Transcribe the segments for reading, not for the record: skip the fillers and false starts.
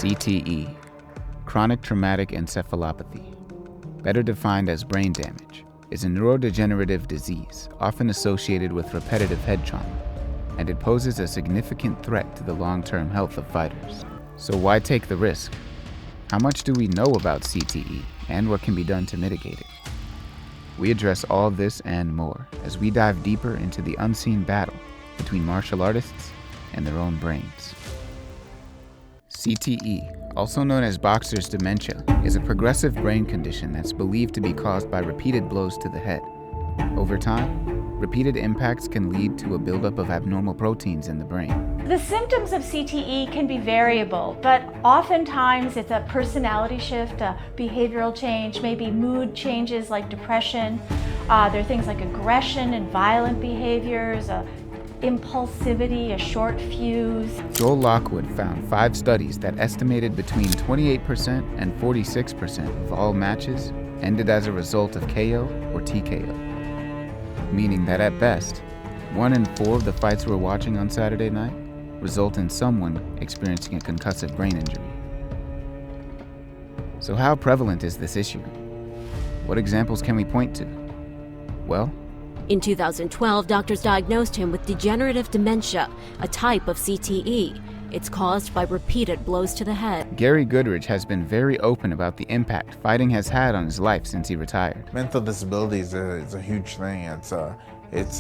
CTE, chronic traumatic encephalopathy, better defined as brain damage, is a neurodegenerative disease often associated with repetitive head trauma, and it poses a significant threat to the long-term health of fighters. So why take the risk? How much do we know about CTE, and what can be done to mitigate it? We address all this and more as we dive deeper into the unseen battle between martial artists and their own brains. CTE, also known as boxer's dementia, is a progressive brain condition that's believed to be caused by repeated blows to the head. Over time, repeated impacts can lead to a buildup of abnormal proteins in the brain. The symptoms of CTE can be variable, but oftentimes it's a personality shift, a behavioral change, maybe mood changes like depression. There are things like aggression and violent behaviors, impulsivity, a short fuse. Joel Lockwood found 5 studies that estimated between 28% and 46% of all matches ended as a result of KO or TKO, meaning that at best, 1 in 4 of the fights we're watching on Saturday night result in someone experiencing a concussive brain injury. So how prevalent is this issue? What examples can we point to? Well, in 2012, doctors diagnosed him with degenerative dementia, a type of CTE. It's caused by repeated blows to the head. Gary Goodridge has been very open about the impact fighting has had on his life since he retired. Mental disability is a huge thing. It's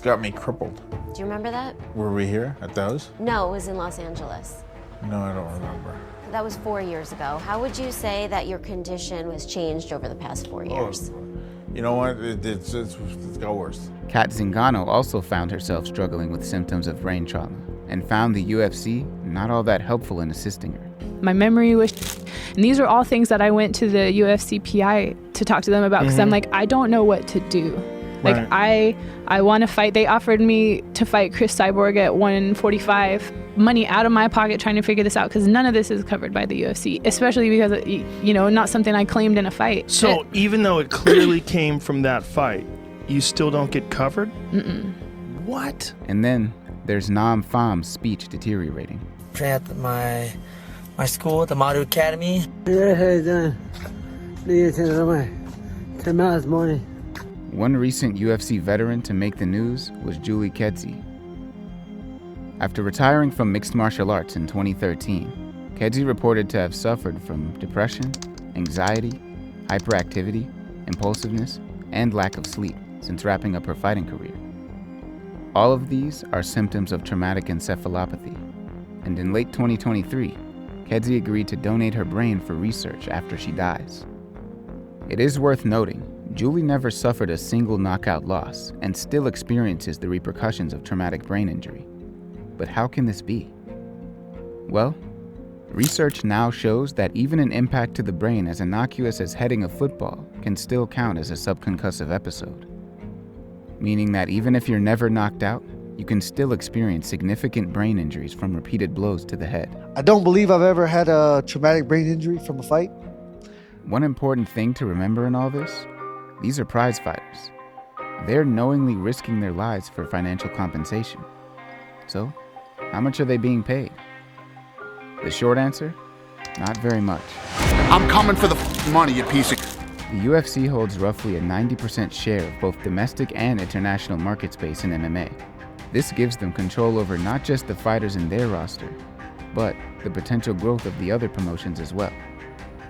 got me crippled. Do you remember that? Were we here at the house? No, it was in Los Angeles. No, I don't remember. That was 4 years ago. How would you say that your condition has changed over the past 4 years? You know what? It's got worse. Kat Zingano also found herself struggling with symptoms of brain trauma and found the UFC not all that helpful in assisting her. My memory was, and these are all things that I went to the UFC PI to talk to them about because I'm like, I don't know what to do. Like, right. I want to fight. They offered me to fight Chris Cyborg at 145. Money out of my pocket trying to figure this out because none of this is covered by the UFC, especially because, not something I claimed in a fight. So even though it clearly came from that fight, you still don't get covered? Mm-mm. What? And then there's Nam Pham's speech deteriorating. Train at my school, the Maru Academy. One recent UFC veteran to make the news was Julie Kedzie. After retiring from mixed martial arts in 2013, Kedzie reported to have suffered from depression, anxiety, hyperactivity, impulsiveness, and lack of sleep since wrapping up her fighting career. All of these are symptoms of traumatic encephalopathy, and in late 2023, Kedzie agreed to donate her brain for research after she dies. It is worth noting, Julie never suffered a single knockout loss and still experiences the repercussions of traumatic brain injury. But how can this be? Well, research now shows that even an impact to the brain as innocuous as heading a football can still count as a subconcussive episode. Meaning that even if you're never knocked out, you can still experience significant brain injuries from repeated blows to the head. I don't believe I've ever had a traumatic brain injury from a fight. One important thing to remember in all this, these are prize fighters. They're knowingly risking their lives for financial compensation. So, how much are they being paid? The short answer? Not very much. I'm coming for the money, you piece of... The UFC holds roughly a 90% share of both domestic and international market space in MMA. This gives them control over not just the fighters in their roster, but the potential growth of the other promotions as well.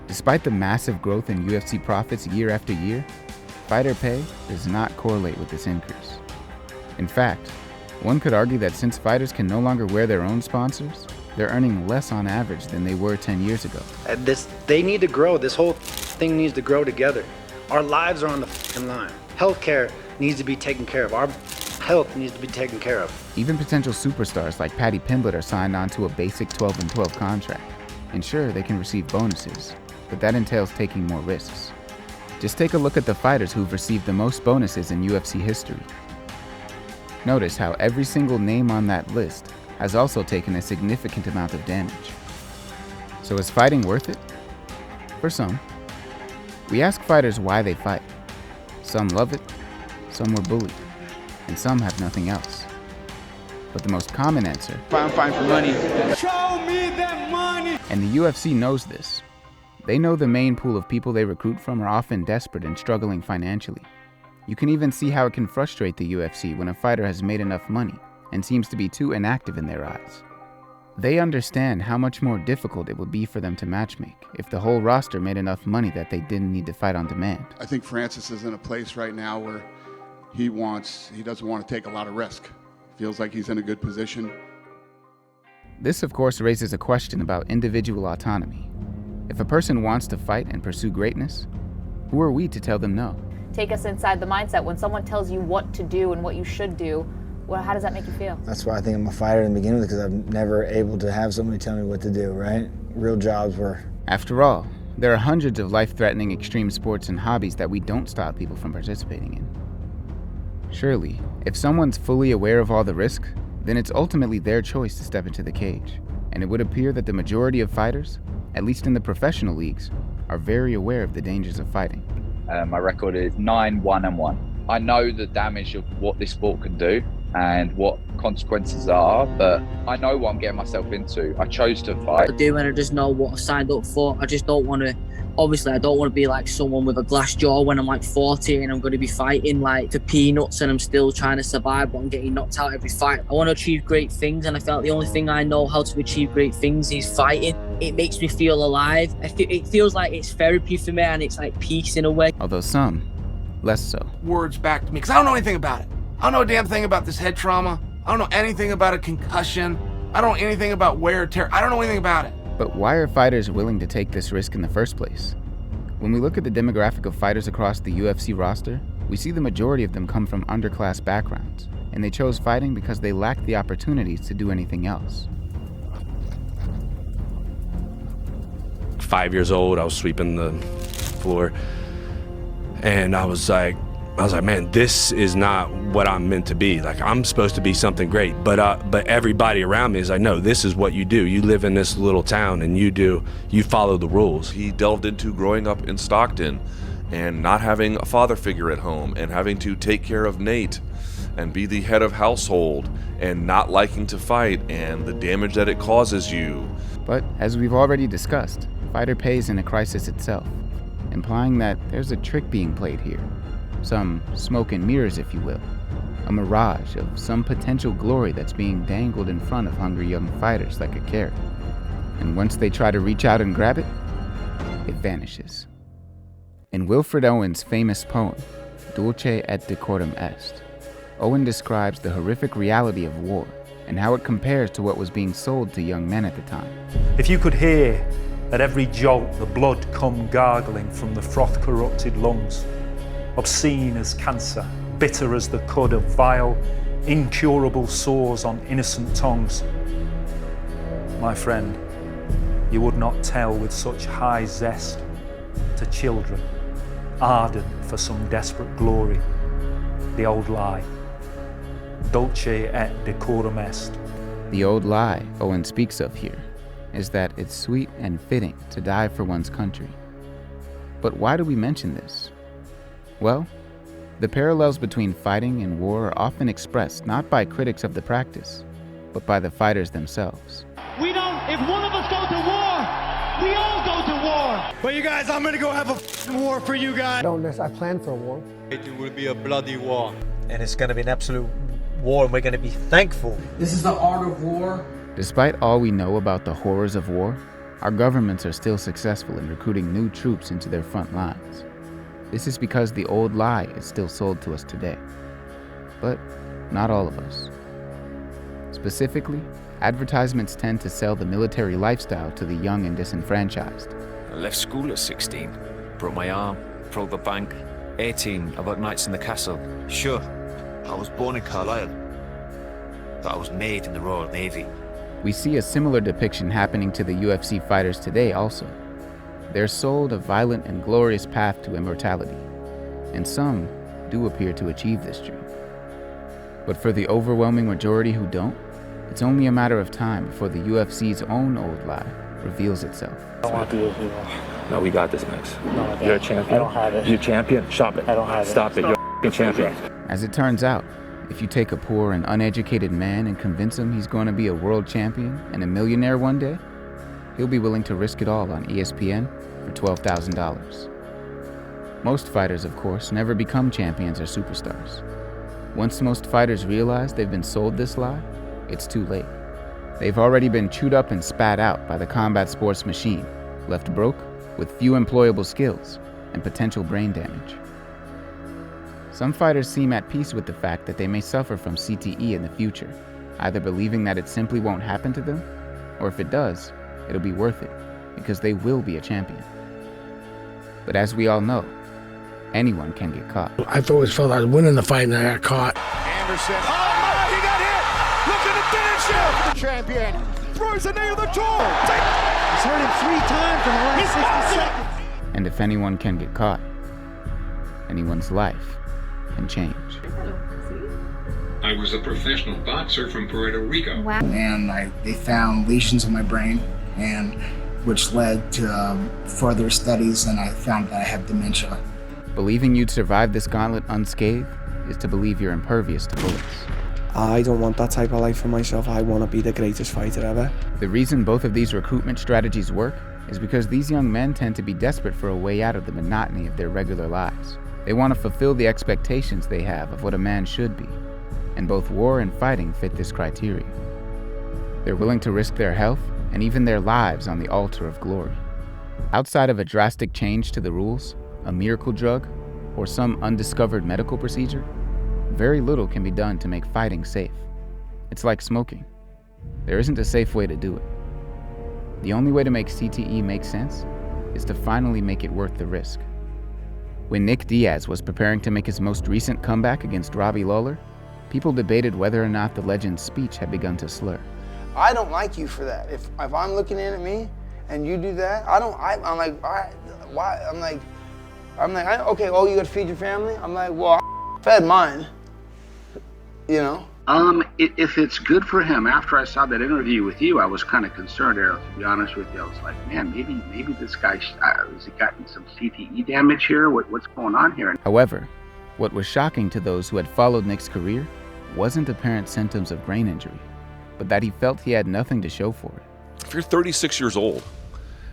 Despite the massive growth in UFC profits year after year, fighter pay does not correlate with this increase. In fact, one could argue that since fighters can no longer wear their own sponsors, they're earning less on average than they were 10 years ago. They need to grow. This whole thing needs to grow together. Our lives are on the line. Healthcare needs to be taken care of. Our health needs to be taken care of. Even potential superstars like Paddy Pimblett are signed onto a basic 12-and-12 contract. And sure, they can receive bonuses, but that entails taking more risks. Just take a look at the fighters who've received the most bonuses in UFC history. Notice how every single name on that list has also taken a significant amount of damage. So is fighting worth it? For some. We ask fighters why they fight. Some love it, some were bullied, and some have nothing else. But the most common answer, I'm fine for money. Show me that money! And the UFC knows this. They know the main pool of people they recruit from are often desperate and struggling financially. You can even see how it can frustrate the UFC when a fighter has made enough money and seems to be too inactive in their eyes. They understand how much more difficult it would be for them to matchmake if the whole roster made enough money that they didn't need to fight on demand. I think Francis is in a place right now where he doesn't want to take a lot of risk. Feels like he's in a good position. This, of course, raises a question about individual autonomy. If a person wants to fight and pursue greatness, who are we to tell them no? Take us inside the mindset. When someone tells you what to do and what you should do, well, how does that make you feel? That's why I think I'm a fighter in the beginning, because I'm never able to have somebody tell me what to do, right? Real jobs were. After all, there are hundreds of life-threatening extreme sports and hobbies that we don't stop people from participating in. Surely, if someone's fully aware of all the risk, then it's ultimately their choice to step into the cage. And it would appear that the majority of fighters, at least in the professional leagues, are very aware of the dangers of fighting. My record is 9-1-1. I know the damage of what this sport can do and what consequences are, but I know what I'm getting myself into. I chose to fight. I do, and I just know what I signed up for. I just don't want to, obviously I don't want to be like someone with a glass jaw when I'm like 40 and I'm going to be fighting like for peanuts and I'm still trying to survive, but I'm getting knocked out every fight. I want to achieve great things, and I felt the only thing I know how to achieve great things is fighting. It makes me feel alive. It feels like it's therapy for me, and it's like peace in a way. Although some, less so. Words back to me, because I don't know anything about it. I don't know a damn thing about this head trauma. I don't know anything about a concussion. I don't know anything about wear or tear. I don't know anything about it. But why are fighters willing to take this risk in the first place? When we look at the demographic of fighters across the UFC roster, we see the majority of them come from underclass backgrounds, and they chose fighting because they lacked the opportunities to do anything else. 5 years old, I was sweeping the floor, and I was like, man, this is not what I'm meant to be. Like, I'm supposed to be something great, but everybody around me is like, no, this is what you do. You live in this little town and you follow the rules. He delved into growing up in Stockton and not having a father figure at home and having to take care of Nate and be the head of household and not liking to fight and the damage that it causes you. But as we've already discussed, fighter pays in a crisis itself, implying that there's a trick being played here. Some smoke and mirrors, if you will. A mirage of some potential glory that's being dangled in front of hungry young fighters like a carrot. And once they try to reach out and grab it, it vanishes. In Wilfred Owen's famous poem, Dulce et decorum est, Owen describes the horrific reality of war and how it compares to what was being sold to young men at the time. If you could hear at every jolt the blood come gargling from the froth-corrupted lungs, obscene as cancer, bitter as the cud of vile, incurable sores on innocent tongues. My friend, you would not tell with such high zest to children, ardent for some desperate glory, the old lie, dulce et decorum est. The old lie Owen speaks of here is that it's sweet and fitting to die for one's country. But why do we mention this? Well, the parallels between fighting and war are often expressed not by critics of the practice, but by the fighters themselves. We don't, if one of us go to war, we all go to war. But you guys, I'm gonna go have a war for you guys. I plan for a war. It will be a bloody war. And it's gonna be an absolute war, and we're gonna be thankful. This is the art of war. Despite all we know about the horrors of war, our governments are still successful in recruiting new troops into their front lines. This is because the old lie is still sold to us today. But not all of us. Specifically, advertisements tend to sell the military lifestyle to the young and disenfranchised. I left school at 16, broke my arm, broke the bank. 18, I worked nights in the castle. Sure, I was born in Carlisle, but I was made in the Royal Navy. We see a similar depiction happening to the UFC fighters today also. They're sold a violent and glorious path to immortality, and some do appear to achieve this dream. But for the overwhelming majority who don't, it's only a matter of time before the UFC's own old lie reveals itself. I don't want to be a hero. No, we got this, Max. No, You're a champion. I don't have it. You're a champion. Stop it. I don't have it. Stop it. You're a champion. As it turns out, If you take a poor and uneducated man and convince him he's going to be a world champion and a millionaire one day, he'll be willing to risk it all on ESPN for $12,000. Most fighters, of course, never become champions or superstars. Once most fighters realize they've been sold this lie, it's too late. They've already been chewed up and spat out by the combat sports machine, left broke with few employable skills and potential brain damage. Some fighters seem at peace with the fact that they may suffer from CTE in the future, either believing that it simply won't happen to them, or if it does, it'll be worth it, because they will be a champion. But as we all know, anyone can get caught. I've always felt I was winning the fight and I got caught. Anderson. Oh my, he got hit! Looking to finish him! The champion throws a knee to the jaw! He's hurt him 3 times in the last 60 seconds. And if anyone can get caught, anyone's life can change. I was a professional boxer from Puerto Rico. Wow. And they found lesions in my brain, and which led to further studies, and I found that I have dementia. Believing you'd survive this gauntlet unscathed is to believe you're impervious to bullets. I don't want that type of life for myself. I want to be the greatest fighter ever. The reason both of these recruitment strategies work is because these young men tend to be desperate for a way out of the monotony of their regular lives. They want to fulfill the expectations they have of what a man should be, and both war and fighting fit this criteria. They're willing to risk their health and even their lives on the altar of glory. Outside of a drastic change to the rules, a miracle drug, or some undiscovered medical procedure, very little can be done to make fighting safe. It's like smoking. There isn't a safe way to do it. The only way to make CTE make sense is to finally make it worth the risk. When Nick Diaz was preparing to make his most recent comeback against Robbie Lawler, people debated whether or not the legend's speech had begun to slur. I don't like you for that. If I'm looking in at me and you do that, I'm like, why? I'm like, okay, oh, you gotta feed your family? I'm like, well, I fed mine, you know? If it's good for him, after I saw that interview with you, I was kind of concerned, Errol, to be honest with you. I was like, man, maybe this guy, has he gotten some CTE damage here? What's going on here? However, what was shocking to those who had followed Nick's career wasn't apparent symptoms of brain injury, but that he felt he had nothing to show for it. If you're 36 years old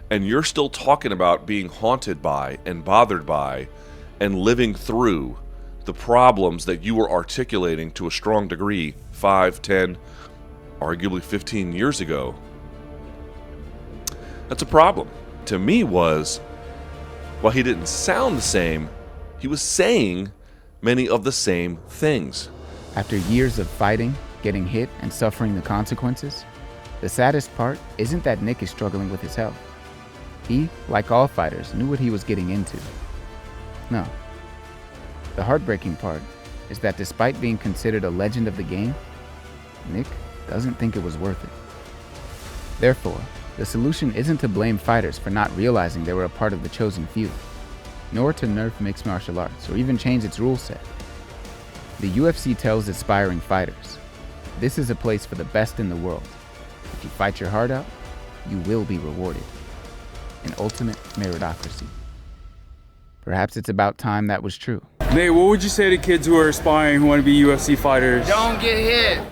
and you're still talking about being haunted by and bothered by and living through the problems that you were articulating to a strong degree 5, 10, arguably 15 years ago, that's a problem. To me was, while he didn't sound the same, he was saying many of the same things. After years of fighting, getting hit, and suffering the consequences, the saddest part isn't that Nick is struggling with his health. He, like all fighters, knew what he was getting into. No. The heartbreaking part is that despite being considered a legend of the game, Nick doesn't think it was worth it. Therefore, the solution isn't to blame fighters for not realizing they were a part of the chosen few, nor to nerf mixed martial arts or even change its rule set. The UFC tells aspiring fighters, this is a place for the best in the world. If you fight your heart out, you will be rewarded. An ultimate meritocracy. Perhaps it's about time that was true. Nate, what would you say to kids who are aspiring, who want to be UFC fighters? Don't get hit.